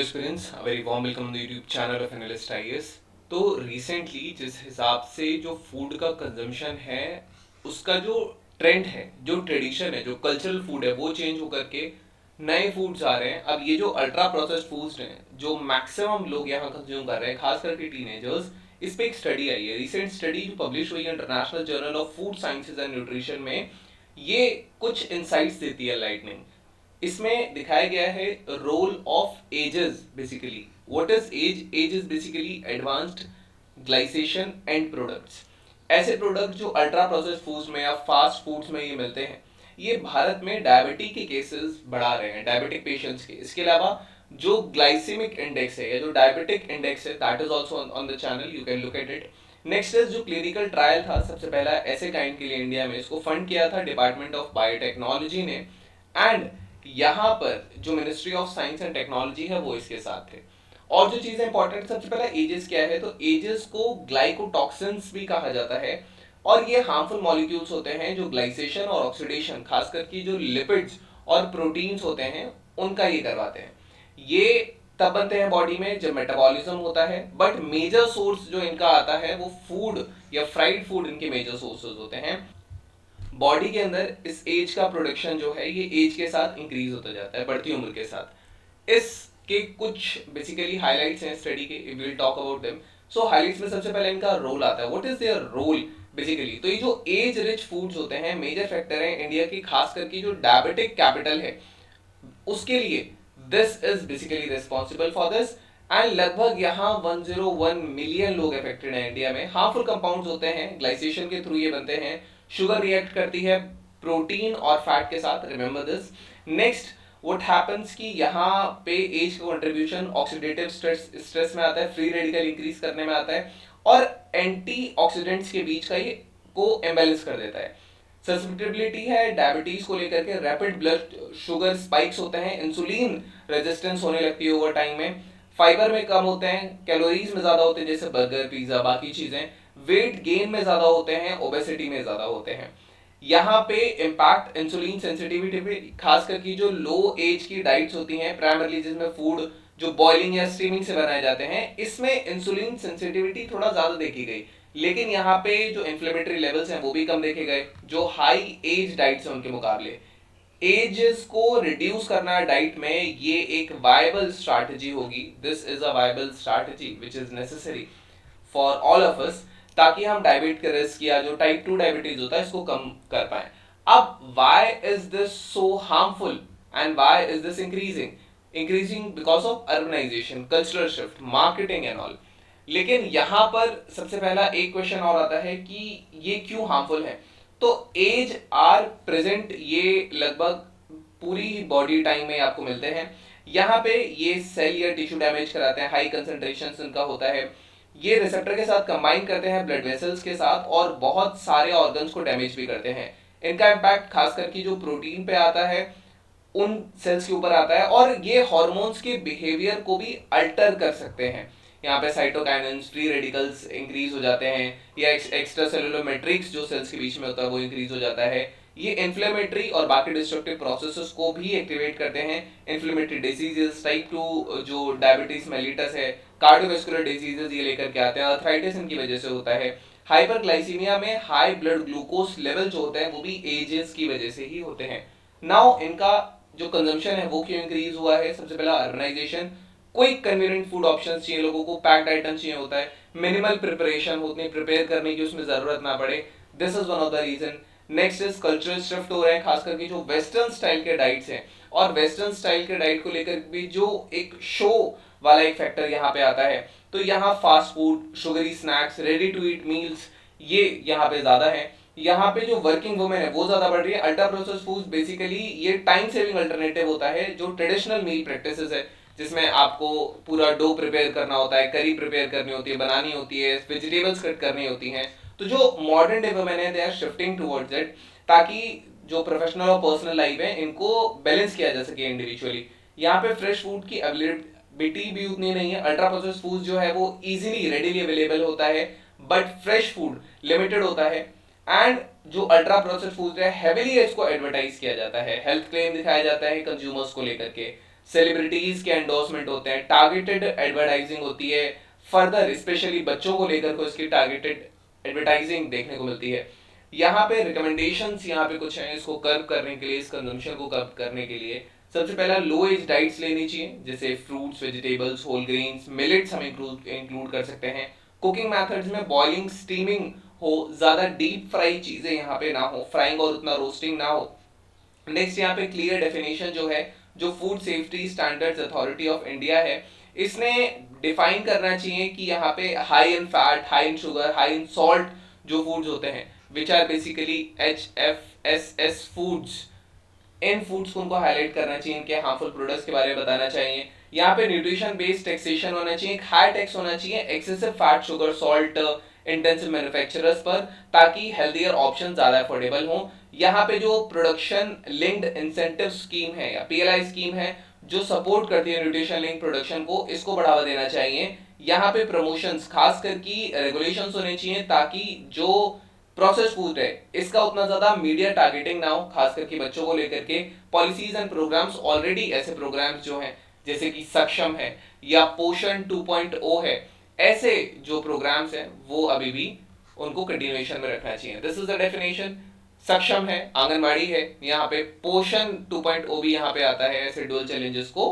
Aspirants, a very warm welcome on the YouTube channel of analyst IAS. तो recently जिस हिसाब से जो फूड का कंजम्पशन है, उसका जो ट्रेंड है, जो ट्रेडिशन है, जो कल्चरल फूड है, वो चेंज होकर के नए फूड्स आ रहे हैं। अब ये जो अल्ट्रा प्रोसेस्ड फूड्स हैं, जो मैक्सिमम लोग यहाँ कंज्यूम कर रहे हैं, खास करके टीनेजर्स, इस पे एक स्टडी आई है, रिसेंट स्टडी जो पब्लिश हुई है international journal of food sciences and nutrition में। ये कुछ इंसाइट्स देती है लाइटनिंग। इसमें दिखाया गया है role of ages. Basically what is age? Age is basically advanced glycation end products. ऐसे प्रोडक्ट जो अल्ट्रा प्रोसेस्ड फूड्स में या फास्ट फूड्स में ये मिलते हैं, ये भारत में डायबिटीज के केसेस बढ़ा रहे हैं, डायबिटिक पेशेंट्स के। इसके अलावा जो ग्लाइसेमिक इंडेक्स है या जो डायबिटिक इंडेक्स है, that is also on the channel, you can look at it. Next is जो क्लिनिकल ट्रायल था, सबसे पहला ऐसे काइंड के लिए इंडिया में, इसको फंड किया था डिपार्टमेंट ऑफ बायोटेक्नोलॉजी ने। एंड यहाँ पर जो ministry of science and technology है वो इसके साथ थे। और जो चीजें इंपॉर्टेंट, सबसे पहला एजेस क्या है, तो एजेस को ग्लाइकोटॉक्सिन्स भी कहा जाता है। और ये हार्मफुल मॉलिक्यूल्स होते हैं जो ग्लाइसेशन और ऑक्सीडेशन, खास करके जो लिपिड्स और प्रोटीन्स होते हैं, उनका ये करवाते हैं। ये तब बनते हैं बॉडी में जब मेटाबॉलिज्म होता है, बट मेजर सोर्स जो इनका आता है वो फूड या फ्राइड फूड इनके मेजर सोर्सेज होते हैं। बॉडी के अंदर इस एज का प्रोडक्शन जो है, ये एज के साथ इंक्रीज होता जाता है, बढ़ती उम्र के साथ। इसके कुछ बेसिकली हाइलाइट्स हैं स्टडी के, we will talk about them. So highlights में सबसे पहले इनका रोल आता है, what is their role basically. तो ये जो एज रिच फूड्स होते हैं, मेजर फैक्टर है इंडिया की, खास करके जो डायबिटिक कैपिटल है उसके लिए, this is basically responsible for this. And लगभग यहाँ 101 मिलियन लोग अफेक्टेड हैं इंडिया में। हार्मफुल कंपाउंड्स होते हैं, ग्लाइसेशन के थ्रू ये बनते हैं। शुगर रिएक्ट करती है प्रोटीन और फैट के साथ, remember this. Next what happens कि यहाँ पे एज का कंट्रीब्यूशन ऑक्सीडेटिव स्ट्रेस में आता है, फ्री रेडिकल इंक्रीज करने में आता है, और एंटीऑक्सीडेंट्स के बीच का ये को इम्बैलेंस कर देता है। ससेप्टिबिलिटी है डायबिटीज को लेकर के, रैपिड ब्लड शुगर स्पाइक्स होते हैं, इंसुलिन रेजिस्टेंस होने लगती है ओवर टाइम में, फाइबर में कम होते हैं, कैलोरीज में ज्यादा होते हैं जैसे बर्गर पिज्जा बाकी चीजें, वेट गेन में ज्यादा होते हैं, ओबेसिटी में ज्यादा होते हैं। यहाँ पे इम्पैक्ट इंसुलिन सेंसिटिविटी पे, खास करके जो लो एज की डाइट्स होती हैं प्राइमरली, जिसमें फूड जो बॉइलिंग या स्टीमिंग से बनाए जाते हैं, इसमें इंसुलिन सेंसिटिविटी थोड़ा ज्यादा देखी गई। लेकिन यहाँ पे जो इन्फ्लेमेटरी लेवल्स हैं वो भी कम देखे गए जो हाई एज डाइट्स हैं उनके मुकाबले। एजेस को रिड्यूस करना डाइट में, ये एक वायबल स्ट्रैटेजी होगी। This is a viable strategy which is necessary for all of us, ताकि हम डायबिटीज के रिस्क या जो टाइप 2 डायबिटीज होता है इसको कम कर पाए। अब why is this so harmful and why is this increasing because of urbanisation, cultural shift, marketing and all. लेकिन यहां पर सबसे पहला एक क्वेश्चन और आता है कि ये क्यों हार्मफुल है। तो एज आर प्रेजेंट, ये लगभग पूरी बॉडी टाइम में आपको मिलते हैं। यहाँ पे ये सेल या टिश्यू डैमेज कराते हैं, हाई कंसंट्रेशन इनका होता है, ये रिसेप्टर के साथ कंबाइन करते हैं ब्लड वेसल्स के साथ, और बहुत सारे ऑर्गन्स को डैमेज भी करते हैं। इनका इम्पैक्ट खास करके जो प्रोटीन पे आता है उन सेल्स के ऊपर आता है, और ये हार्मोन्स के बिहेवियर को भी अल्टर कर सकते हैं। यहाँ पे साइटोकाइनेंस, फ्री रेडिकल्स इंक्रीज हो जाते हैं, या एक्स्ट्रा सेलुलर मैट्रिक्स जो सेल्स के बीच में होता है वो इंक्रीज हो जाता है। ये इन्फ्लेमेटरी और बाकी डिस्ट्रक्टिव प्रोसेसेस को भी एक्टिवेट करते हैं। इन्फ्लेमेटरी डिजीजेस, टाइप 2 जो डायबिटीज मेलिटस है, कार्डियोवैस्कुलर डिजीजेस ये लेकर के आते हैं, अर्थराइटिस इनकी वजह से होता है। हाइपरग्लाइसीमिया में हाई ब्लड ग्लूकोज लेवल जो होते हैं वो भी एजेस की वजह से ही होते हैं। नाउ इनका जो कंजम्पशन है वो क्यों इंक्रीज हुआ है? सबसे पहला urbanisation, quick convenient food options चाहिए लोगों को, पैक्ड आइटम चाहिए होता है, मिनिमल प्रिपरेशन होती है, प्रिपेयर करने की उसमें जरूरत ना पड़े, this is one of the reason. Next is cultural shift हो रहे हैं, खास करके जो वेस्टर्न स्टाइल के डाइट्स हैं, और वेस्टर्न स्टाइल के डाइट को लेकर भी जो एक शो वाला एक फैक्टर यहाँ पे आता है। तो यहाँ fast food, sugary snacks, ready to eat meals, ये यहाँ पे ज्यादा है। यहाँ पे जो वर्किंग वुमेन है वो ज्यादा बढ़ रही है। अल्ट्रा प्रोसेस्ड फूड्स बेसिकली ये टाइम सेविंग अल्टरनेटिव होता है जो ट्रेडिशनल मील प्रैक्टिसेस है, जिसमें आपको पूरा डो प्रिपेयर करना होता है, करी प्रिपेयर करनी होती है, बनानी होती है, वेजिटेबल्स कट करनी होती हैं। तो जो मॉडर्न डे वुमेन है, they are shifting towards it, ताकि जो प्रोफेशनल और पर्सनल लाइफ है इनको बैलेंस किया जा सके इंडिविजुअली। यहाँ पे फ्रेश फूड की अवेलेबिलिटी भी उतनी नहीं है। अल्ट्रा प्रोसेस्ड फूड जो है वो इजीली रेडिली अवेलेबल होता है, बट फ्रेश फूड लिमिटेड होता है। एंड जो अल्ट्रा प्रोसेस्ड फूड है, हेवीली इसको एडवर्टाइज किया जाता है, हेल्थ क्लेम दिखाया जाता है कंज्यूमर्स को लेकर के। सेलिब्रिटीज के एंडोर्समेंट होते हैं, टारगेटेड एडवर्टाइजिंग होती है, फर्दर स्पेशली बच्चों को लेकर को इसकी टारगेटेड एडवर्टाइजिंग देखने को मिलती है। यहाँ पे रिकमेंडेशंस यहाँ पे कुछ हैं इसको कर्व करने के लिए, इस कंजम्पशन को कर्व करने के लिए। सबसे पहला, लो एज डाइट्स लेनी चाहिए, जैसे fruits, vegetables, whole grains, millets हम इंक्लूड कर सकते हैं। कुकिंग मेथड्स में बॉइलिंग, स्टीमिंग हो, ज्यादा डीप फ्राई चीजें यहाँ पे ना हो, फ्राइंग और उतना रोस्टिंग ना हो। नेक्स्ट यहाँ पे क्लियर डेफिनेशन जो है, जो food safety standards authority of India है, इसने डिफाइन करना चाहिए कि यहाँ पे high in fat, high in sugar, high in salt जो फूड्स होते हैं, which are basically HFSS foods, इन फूड्स को उनको हाईलाइट करना चाहिए, इनके हार्मफुल प्रोडक्ट्स के बारे में बताना चाहिए। यहाँ पे न्यूट्रिशन बेस्ड टैक्सेशन होना चाहिए, हाई टैक्स होना चाहिए excessive fat, sugar, salt intensive manufacturers पर, ताकि हेल्दियर ऑप्शन ज्यादा अफोर्डेबल हो। यहाँ पे जो प्रोडक्शन लिंक्ड इंसेंटिव स्कीम है या PLI स्कीम है जो सपोर्ट करती है न्यूट्रिशन लिंक प्रोडक्शन को, इसको बढ़ावा देना चाहिए। यहाँ पे प्रमोशंस, खास करके रेगुलेशंस होने चाहिए ताकि जो प्रोसेस फूड है इसका उतना ज्यादा मीडिया टारगेटिंग ना हो, खास करके बच्चों को लेकर के। पॉलिसीज एंड प्रोग्राम्स, ऑलरेडी ऐसे प्रोग्राम्स जो हैं जैसे कि सक्षम है या पोषण 2.0 है, ऐसे जो प्रोग्राम्स हैं वो अभी भी उनको कंटिन्यूएशन में रखना चाहिए। This is the definition. सक्षम है, आंगनवाड़ी है, यहाँ पे पोषण 2.0 भी यहाँ पे आता है, ऐसे डुअल चैलेंजेस को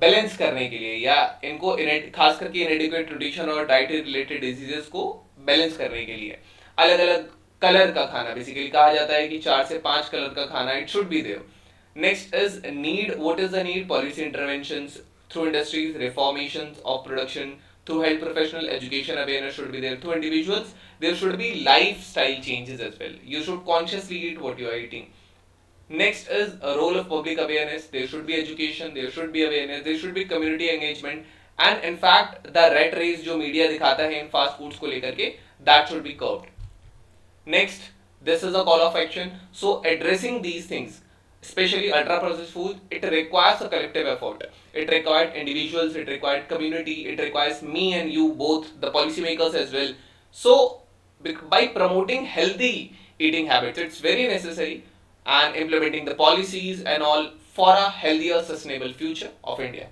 बैलेंस करने के लिए या इनको खास करके इनएडिक्वेट न्यूट्रिशन और डाइटरी रिलेटेड डिजीजेस को बैलेंस करने के लिए। अलग अलग कलर का खाना, बेसिकली कहा जाता है कि 4 से 5 कलर का खाना it should be there. Next is need, what is the need, policy interventions through industries, reformations of production, through health professional education awareness should be there, through individuals there should be lifestyle changes as well, you should consciously eat what you are eating. Next is a role of public awareness, there should be education, there should be awareness, there should be community engagement, and in fact the rat race जो media दिखाता है इन fast foods को लेकर के, that should be curbed. Next, this is a call of action. So addressing these things, especially ultra processed food, it requires a collective effort. It required individuals, it required community, it requires me and you both, the policymakers as well. So by promoting healthy eating habits, it's very necessary, and implementing the policies and all for a healthier sustainable future of India.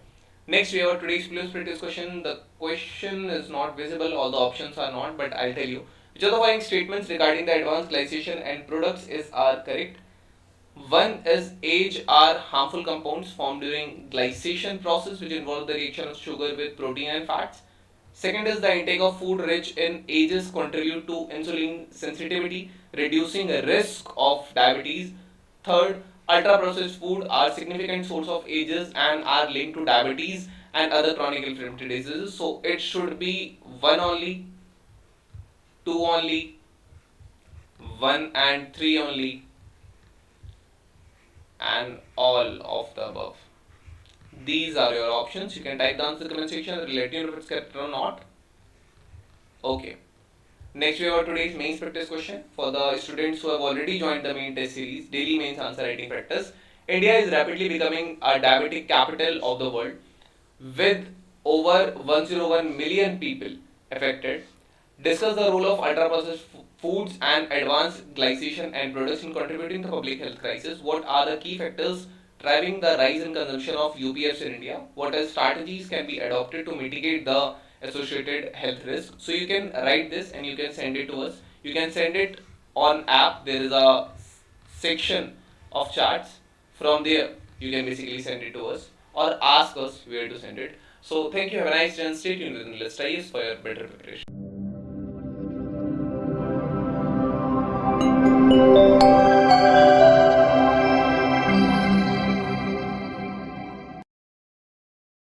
Next, we have today's plus practice question. The question is not visible, all the options are not, but I'll tell you. Which of the following statements regarding the advanced glycation and products are correct? One is age are harmful compounds formed during glycation process which involve the reaction of sugar with protein and fats. Second is the intake of food rich in ages contribute to insulin sensitivity, reducing the risk of diabetes. Third, ultra processed food are significant source of ages and are linked to diabetes and other chronic inflammatory diseases. So it should be one only, two only, 1 and 3 only, and all of the above. These are your options. You can type the answer in the comment section and let you know if it's correct or not. Okay. Next, we have today's mains practice question for the students who have already joined the main test series, daily mains answer writing practice. India is rapidly becoming a diabetic capital of the world with over 101 million people affected. Discuss the role of ultra processed foods and advanced glycation and products in contributing to public health crisis. What are the key factors driving the rise in consumption of UPFs in India? What are strategies can be adopted to mitigate the associated health risk? So you can write this and you can send it to us. You can send it on app. There is a section of charts. From there you can basically send it to us or ask us where to send it. So thank you. Have a nice day and stay tuned with Enlist IAS for your better preparation.